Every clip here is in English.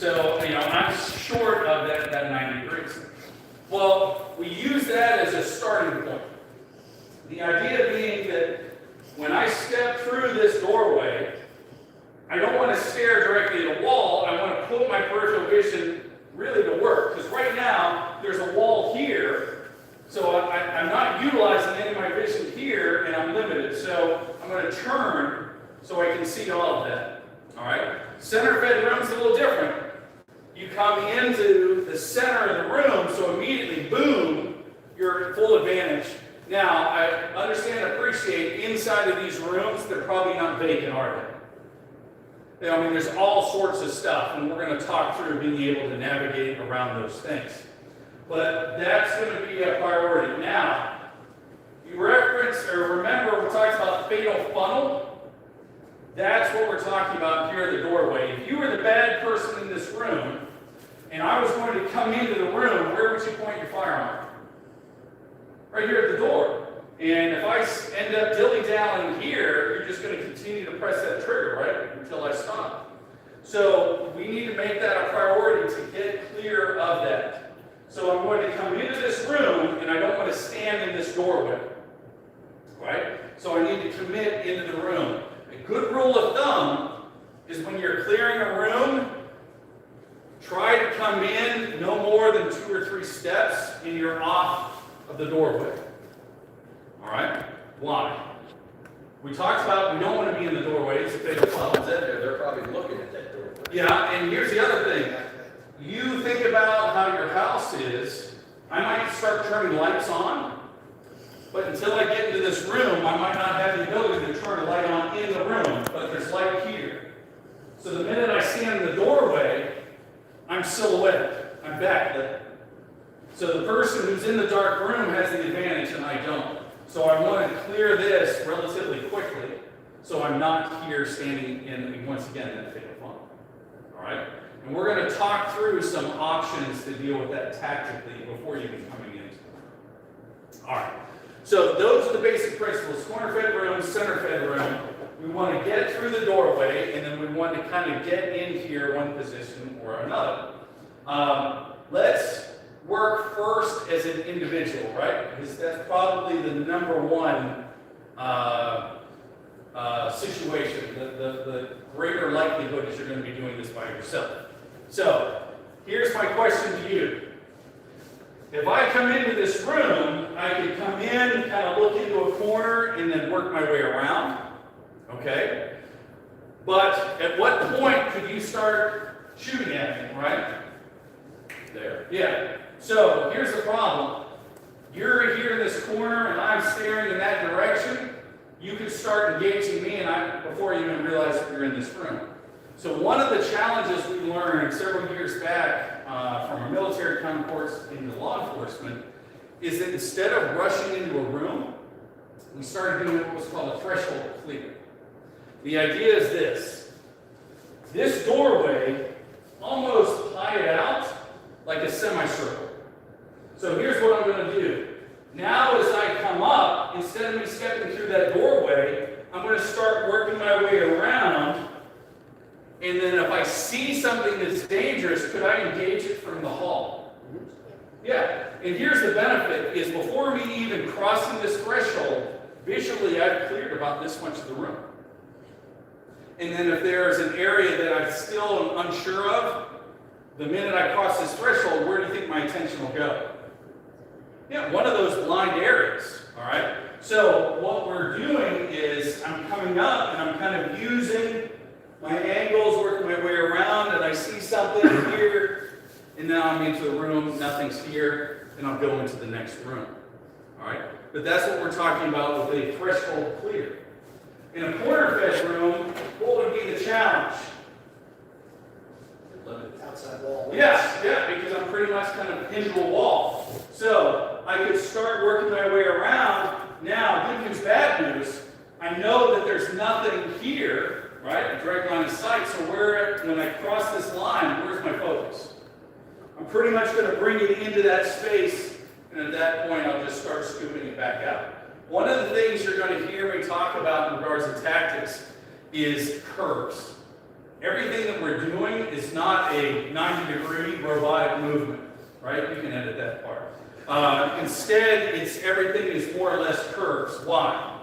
So, I'm short of that 90 degrees. Well, we use that as a starting point. The idea being that when I step through this doorway, I don't want to stare directly at a wall. I want to put my peripheral vision really to work. Because right now, there's a wall here, so I'm not utilizing any of my vision here, and I'm limited. So I'm going to turn so I can see all of that. All right? Center fed room's a little different. You come into the center of the room, so immediately, boom, you're at full advantage. Now, I understand and appreciate inside of these rooms, they're probably not vacant, are they? There's all sorts of stuff, and we're going to talk through being able to navigate around those things. But that's going to be a priority. Now, you remember we talked about fatal funnel? That's what we're talking about here at the doorway. If you were the bad person in this room, and I was going to come into the room, where would you point your firearm? Right here at the door. And if I end up dilly-dallying here, you're just going to continue to press that trigger, right, until I stop. So we need to make that a priority to get clear of that. So I'm going to come into this room, and I don't want to stand in this doorway, right? So I need to commit into the room. A good rule of thumb is when you're clearing a room, try to come in no more than 2 or 3 steps, and you're off of the doorway. All right? Why? We talked about we don't want to be in the doorways. If someone's in there, they're probably looking at that doorway. Yeah, and here's the other thing. You think about how your house is. I might start turning lights on, but until I get into this room, I might not have the ability to turn a light on in the room, but there's light here. So the minute I stand in the doorway, I'm silhouetted. I'm backlit. So the person who's in the dark room has the advantage and I don't. So I want to clear this relatively quickly so I'm not here standing in, once again, that fatal funnel. All right? And we're going to talk through some options to deal with that tactically before you can coming into it. All right. So those are the basic principles. Corner fed room, center fed room. We want to get through the doorway, and then we want to kind of get in here one position or another. Let's work first as an individual, right? Because that's probably the number one situation. The greater likelihood is you're going to be doing this by yourself. So here's my question to you. If I come into this room, I could come in, kind of look into a corner, and then work my way around. Okay? But at what point could you start shooting at me, right? There. Yeah. So here's the problem. You're here in this corner, and I'm staring in that direction. You could start engaging me, and before you even realize that you're in this room. So one of the challenges we learned several years back from our military counterparts into law enforcement is that instead of rushing into a room, we started doing what was called a threshold clear. The idea is this. This doorway almost pie it out like a semicircle. So here's what I'm going to do. Now as I come up, instead of me stepping through that doorway, I'm going to start working my way around. And then if I see something that's dangerous, could I engage it from the hall? Yeah. And here's the benefit, is before me even crossing this threshold, visually I've cleared about this much of the room. And then if there's an area that I still am unsure of, the minute I cross this threshold, where do you think my attention will go? Yeah, one of those blind areas, all right? So what we're doing is I'm coming up and I'm kind of using my angles, working my way around, and I see something here, and now I'm into the room, nothing's here, and I'll go into the next room, all right? But that's what we're talking about with a threshold clear. In a corner-fed room, what would be the challenge? Outside wall. Yeah, because I'm pretty much kind of pinned to a wall. So I could start working my way around. Now, good news, bad news. I know that there's nothing here, right? A direct line of sight. So when I cross this line, where's my focus? I'm pretty much going to bring it into that space, and at that point, I'll just start scooping it back out. One of the things you're going to hear me talk about in regards to tactics is curves. Everything that we're doing is not a 90-degree robotic movement, right? You can edit that part. Instead, everything is more or less curves. Why?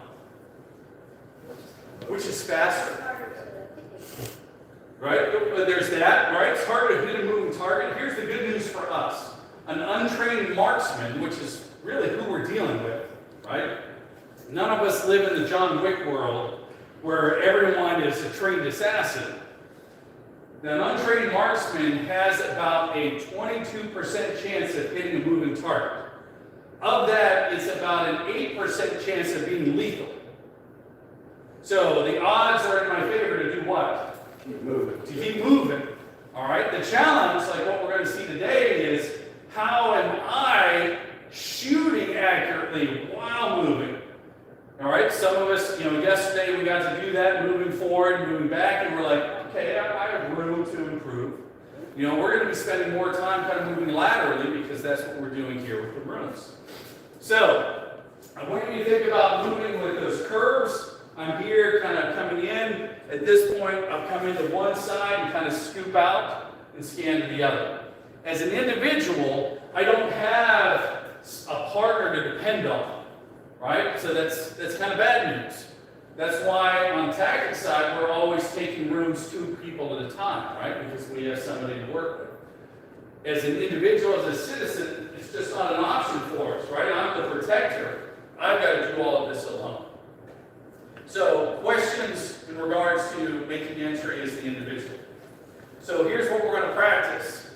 Which is faster? Right? But there's that, right? It's harder to hit a moving target. Here's the good news for us. An untrained marksman, which is really who we're dealing with, right? None of us live in the John Wick world where everyone is a trained assassin. An untrained marksman has about a 22% chance of hitting a moving target. Of that, it's about an 8% chance of being lethal. So the odds are in my favor to do what? Keep moving. To keep moving. All right? The challenge, like what we're going to see today, is how am I shooting accurately while moving? All right? Some of us, yesterday we got to do that, moving forward, moving back, and we're like, okay, I have room to improve. We're going to be spending more time kind of moving laterally because that's what we're doing here with the rooms. So, I want you to think about moving with those curves. I'm here kind of coming in. At this point, I'm coming to one side and kind of scoop out and scan to the other. As an individual, I don't have a partner to depend on, right? So that's kind of bad news. That's why on the tactic side, we're always taking rooms 2 people at a time, right? Because we have somebody to work with. As an individual, as a citizen, it's just not an option for us, right? I'm the protector. I've got to do all of this alone. So, questions in regards to making entry as the individual. So here's what we're going to practice.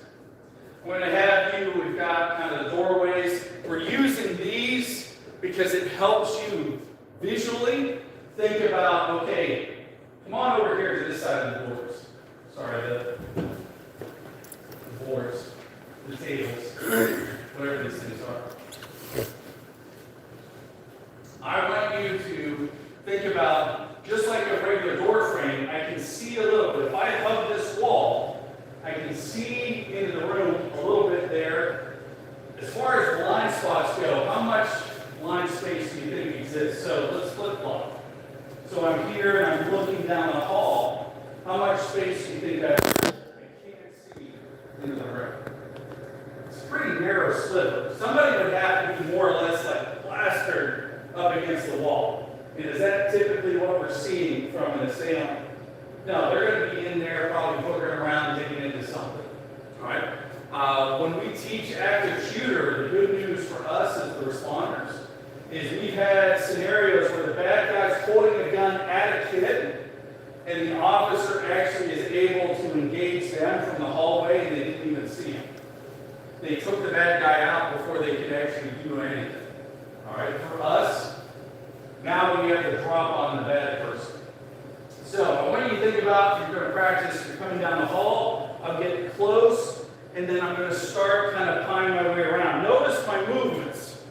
I'm going to have you, we've got kind of the doorways. We're using these because it helps you visually think about, okay, come on over here to this side of the doors. Sorry, the boards, the tables, whatever these things are. I want you to think about, just like a regular door frame, I can see a little bit. If I hug this wall, I can see into the room a little bit there. As far as blind spots go, how much blind space do you think exists? So let's flip-flop. So I'm here and I'm looking down the hall. How much space do you think I can't see into the room? It's a pretty narrow sliver. Somebody would have to be more or less like plastered up against the wall. And is that typically what we're seeing from an assailant? No, they're going to be in there probably poking around and digging into something. All right? When we teach active shooter, the good news for us as the responders is we've had scenarios where the bad guy's holding a gun at a kid and the officer actually is able to engage them from the hallway and they didn't even see him. They took the bad guy out before they could actually do anything. All right? For us, now we have to drop on the bad person. So I want you to think about, if you're going to practice, you're coming down the hall, I'll get close, and then I'm going to start kind of pieing my way around. Notice my movements,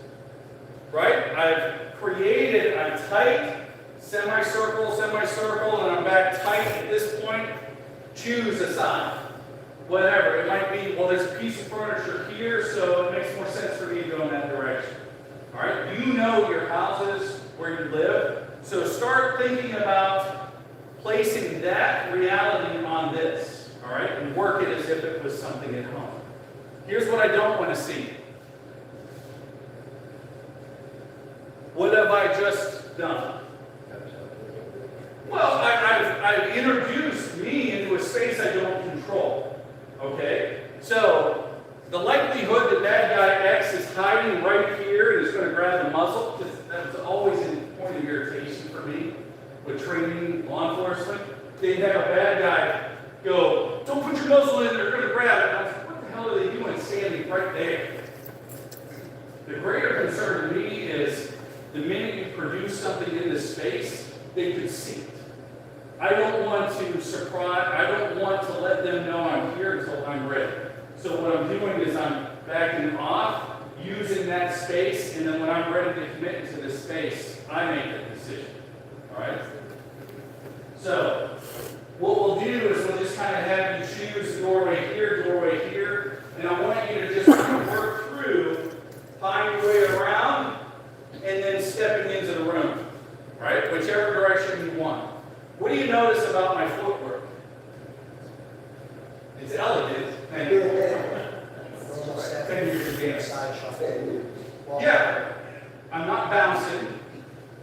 right? I've created a tight semicircle, and I'm back tight at this point. Choose a side. Whatever. It might be, well, there's a piece of furniture here, so it makes more sense for me to go in that direction. All right? You know your houses, where you live, so start thinking about placing that reality on this, all right, and work it as if it was something at home. Here's what I don't want to see. What have I just done? Well, I've introduced me into a space I don't control, okay? So the likelihood that bad guy X is hiding right here and is going to grab the muzzle, because that was always a point of irritation for me with training law enforcement. They'd have a bad guy go, don't put your muzzle in, they're going to grab it. And I was like, what the hell are they doing standing right there? The greater concern to me is the minute you produce something in this space, they could see it. I don't want to surprise, I don't want to let them know I'm here until I'm ready. So what I'm doing is I'm backing off, using that space, and then when I'm ready to commit into this space, I make the decision. All right? So what we'll do is we'll just kind of have you choose doorway here, and I want you to just kind of work through, find your way around, and then stepping into the room, right? Whichever direction you want. What do you notice about my footwork? Yeah, I'm not bouncing.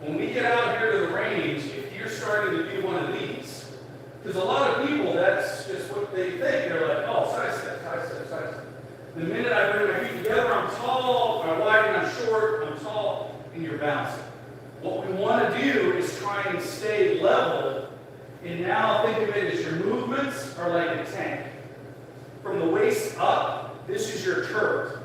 When we get out here to the range, if you're starting to do one of these, because a lot of people, that's just what they think. They're like, oh, side step, side step, side step. The minute I bring my feet together, I'm tall, I'm wide and I'm short, I'm tall, and you're bouncing. What we want to do is try and stay level, and now think of it as your movements are like a tank. From the waist up, this is your turf.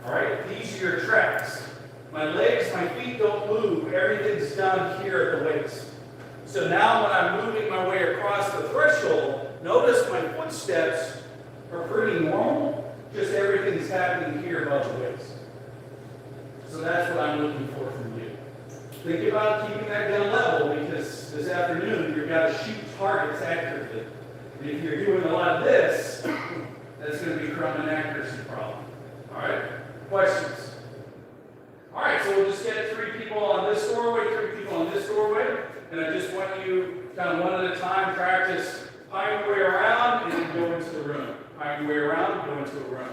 All right, these are your tracks. My legs, my feet don't move. Everything's done here at the waist. So now when I'm moving my way across the threshold, notice my footsteps are pretty normal. Just everything's happening here above the waist. So that's what I'm looking for from you. Think about keeping that gun level, because this afternoon you've got to shoot targets accurately. And if you're doing a lot of this, that's going to become an accuracy problem. All right? Questions? All right, so we'll just get 3 people on this doorway, 3 people on this doorway, and I just want you kind of one at a time practice pieing your way around and then go into the room. Pieing your way around, go into a room.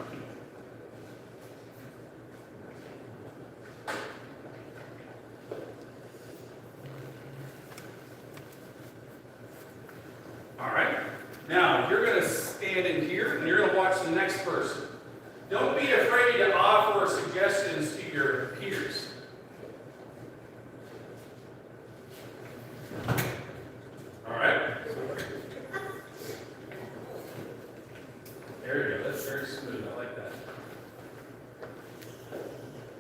All right. Now, you're going to stand in here, and you're going to watch the next person. Don't be afraid to offer suggestions to your peers. All right? There you go. That's very smooth. I like that.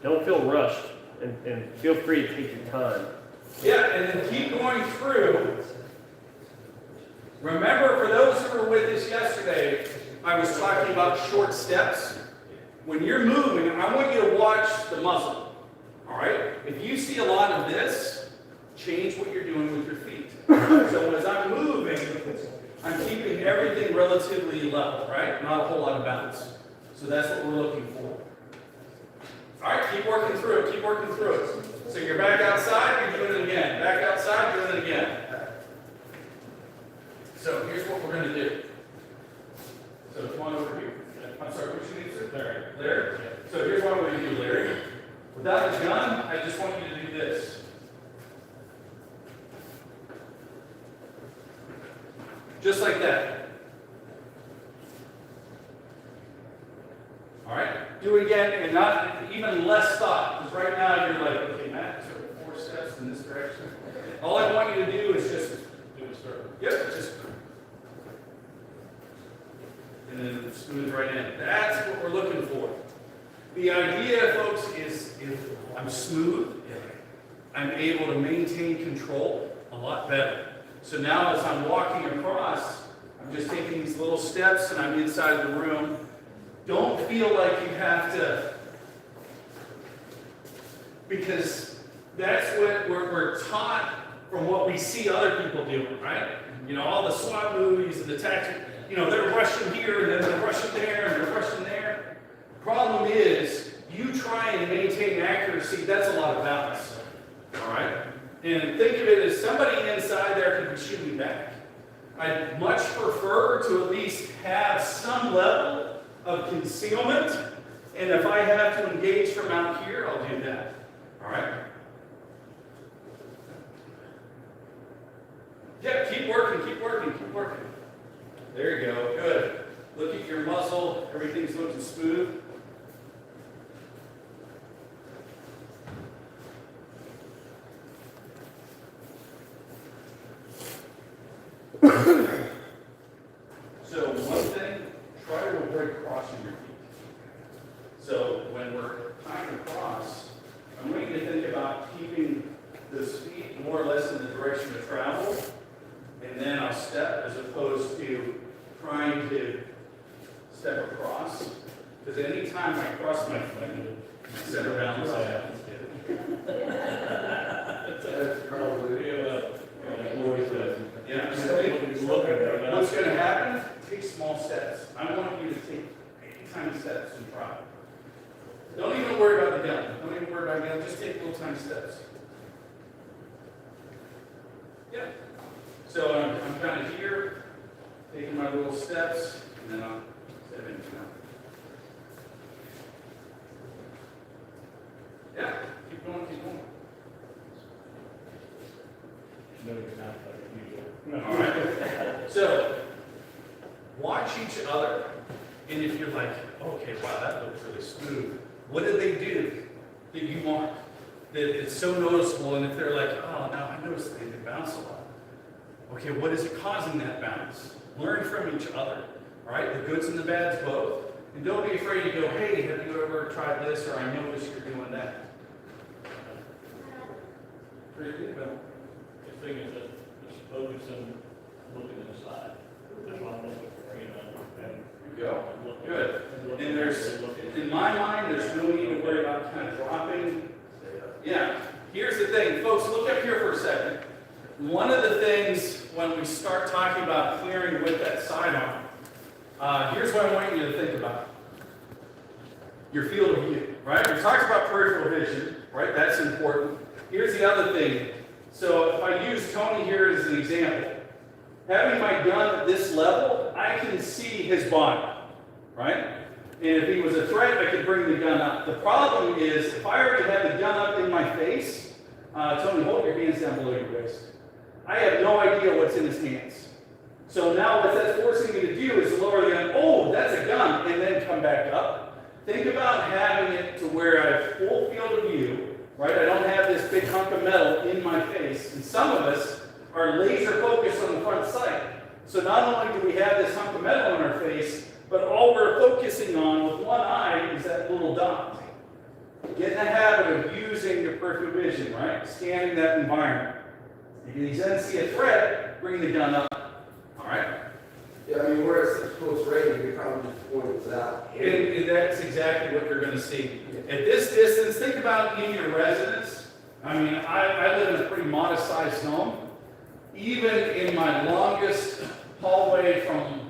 Don't feel rushed, and feel free to take your time. Yeah, and then keep going through. Remember, for those who were with us yesterday, I was talking about short steps. When you're moving, I want you to watch the muscle. All right? If you see a lot of this, change what you're doing with your feet. So as I'm moving, I'm keeping everything relatively level, right? Not a whole lot of bounce. So that's what we're looking for. All right, keep working through it, keep working through it. So you're back outside, you're doing it again. Back outside, doing it again. So here's what we're going to do. So come on over here. I'm sorry, what you need, sir? Larry. Larry? So here's what I'm going to do, Larry. Without the gun, I just want you to do this. Just like that. All right? Do it again, and not even less thought. Because right now you're like, okay, Matt, sort of 4 steps in this direction. All I want you to do is just do it straight. Yep, just. And then smooth right in. That's what we're looking for. The idea, folks, is if I'm smooth, I'm able to maintain control a lot better. So now as I'm walking across, I'm just taking these little steps and I'm inside the room. Don't feel like you have to, because that's what we're taught from what we see other people doing, right? You know, all the SWAT movies and the tactics. You know, they're rushing here, and then they're rushing there, and they're rushing there. The problem is, you try and maintain accuracy, that's a lot of balance. All right? And think of it as somebody inside there could be shooting back. I'd much prefer to at least have some level of concealment, and if I have to engage from out here, I'll do that. All right? Yeah, keep working, keep working, keep working. There you go, good. Look at your muscle, everything's looking smooth. So one thing, try to avoid crossing your feet. So when we're tying across, I want you to think about keeping this feet more or less in the direction of travel, and then I'll step as opposed to trying to step across. Because any time I cross my foot, center balance happens. That's probably yeah. So what's going to happen? Take small steps. I want you to take tiny steps and try. Don't even worry about the gun. Don't even worry about the gun. Just take little tiny steps. Yeah. So I'm kind of here, taking my little steps, and then I'll step into that. And if you're like, okay, wow, that looks really smooth, what did they do that you want? That it's so noticeable, and if they're like, oh, now I noticed they bounce a lot. Okay, what is causing that bounce? Learn from each other, all right? The goods and the bads both. And don't be afraid to go, hey, have you ever tried this, or I noticed you're doing that. Pretty good, Bill. The thing is that just focusing, looking inside. That's what I'm looking for, you know, and There you go. Good. And there's, in my mind, there's no need to worry about kind of dropping. Yeah. Here's the thing, folks, look up here for a second. One of the things when we start talking about clearing with that sidearm, here's what I want you to think about. Your field of view, right? We talked about peripheral vision, right? That's important. Here's the other thing. So if I use Tony here as an example, having my gun at this level, I can see his body, right? And if he was a threat, I could bring the gun up. The problem is, if I already have the gun up in my face, Tony, hold your hands down below your waist. I have no idea what's in his hands. So now what that's forcing me to do is lower the gun. Oh, that's a gun, and then come back up. Think about having it to where I have full field of view, right? I don't have this big hunk of metal in my face. And some of us are laser focused on the front sight. So not only do we have this hunk of metal in our face, but all we're focusing on with one eye is that little dot. Get in the habit of using your peripheral vision, right? Scanning that environment. If you then see a threat, bring the gun up. All right? Yeah, I mean, we're at such close range, we probably just point it out. And that's exactly what you're going to see. At this distance, think about in your residence. I mean, I live in a pretty modest-sized home. Even in my longest hallway from,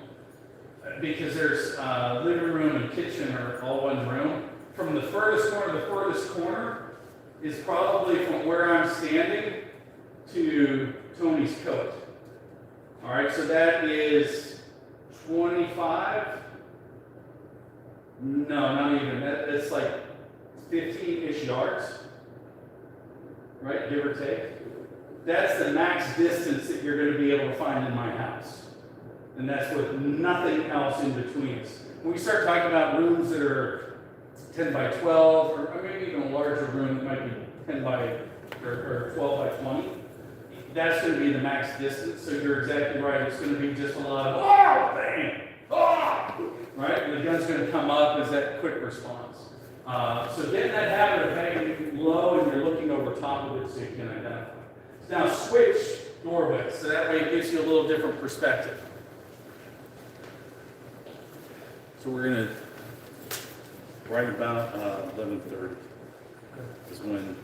because there's living room and kitchen are all one room, from the furthest corner to the furthest corner is probably from where I'm standing to Tony's coat. All right, so that is 25. No, not even. That's like 15-ish yards, right, give or take. That's the max distance that you're going to be able to find in my house. And that's with nothing else in between us. When we start talking about rooms that are 10 by 12, or maybe even a larger room that might be 10 by, or 12 by 20, that's going to be the max distance. So you're exactly right. It's going to be just a lot of, oh, bang, oh, right? And the gun's going to come up as that quick response. So get in that habit of hanging low and you're looking over top of it so you can identify. Now switch doorways, so that way it gives you a little different perspective. So we're gonna, right about 11:30 is when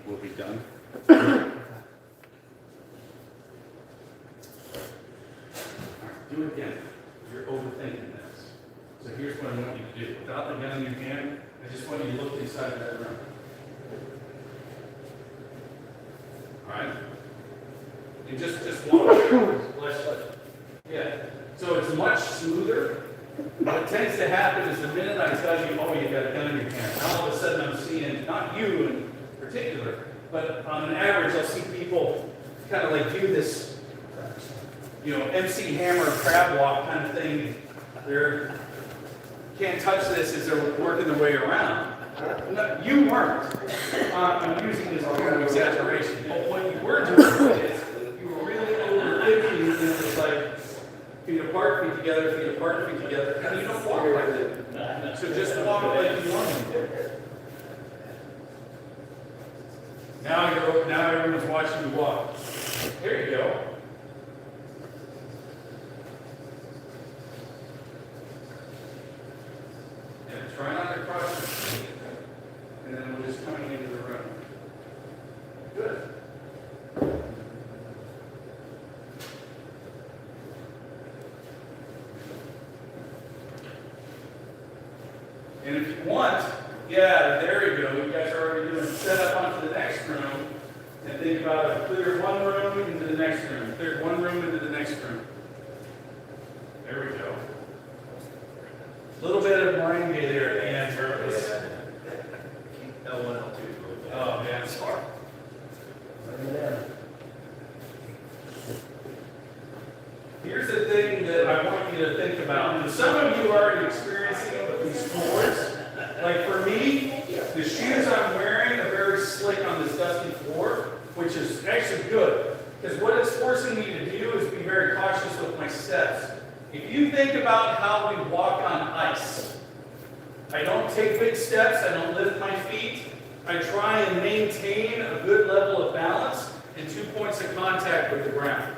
we'll be done. Do it again. You're overthinking this. So here's what I want you to do. Without the gun in your hand, I just want you to look inside of that room. All right? And just watch. Yeah. So it's much smoother. What tends to happen is the minute I tell you, oh, you got a gun in your hand, all of a sudden I'm seeing, not you in particular, but on an average, I'll see people kind of like do this, you know, MC Hammer crab walk kind of thing. They're can't touch this as they're working their way around. No, you weren't. I'm using this as an exaggeration. But what you were doing is you were really overthinking, and it's like feet apart, feet together, and you don't walk like that. So just walk like you normally do. Now everyone's watching you walk. There you go. And try not to cross your feet. And then we're just coming into the room. Good. And if you want, yeah, there you go. You guys are already doing set up onto the next room. And think about it. Clear one room into the next room. Clear one room into the next room. There we go. A little bit of meringue there at the end. L1, L2. Oh, man, it's hard. Here's the thing. thing that I want you to think about. And some of you are already experiencing it with these floors. Like for me, the shoes I'm wearing are very slick on this dusty floor, which is actually good. Because what it's forcing me to do is be very cautious with my steps. If you think about how we walk on ice, I don't take big steps, I don't lift my feet. I try and maintain a good level of balance and 2 points of contact with the ground.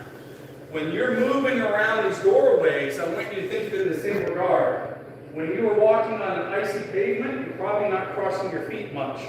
When you're moving around these doorways, I want you to think of it in the same regard. When you are walking on an icy pavement, you're probably not crossing your feet much.